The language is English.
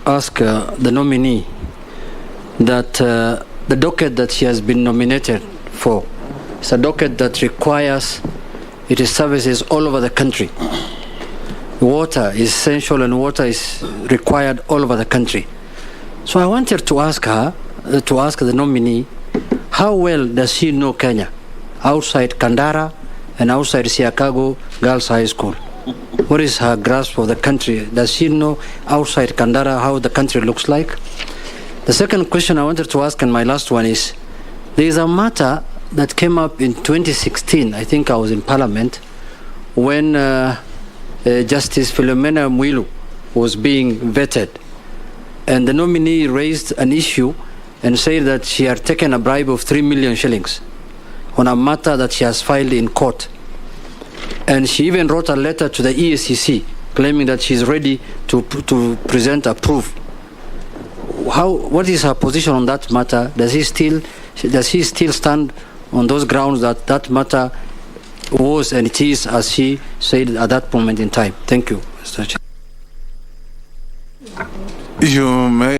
ask the nominee that the docket that she has been nominated for is a docket that requires its services all over the country. Water is essential and water is required all over the country. So I wanted to ask her, to ask the nominee, how well does she know Kenya outside KANDARA and outside Siakago Girls High School? What is her grasp of the country? Does she know outside KANDARA how the country looks like? The second question I wanted to ask, and my last one, is there is a matter that came up in 2016, I think I was in Parliament, when Justice Philomena Mwilu was being vetted. And the nominee raised an issue and said that she had taken a bribe of 3 million shillings on a matter that she has filed in court. And she even wrote a letter to the EACC claiming that she's ready to present a proof. What is her position on that matter? Does he still stand on those grounds that that matter was and it is as she said at that moment in time? Thank you, Mr. Chair. You may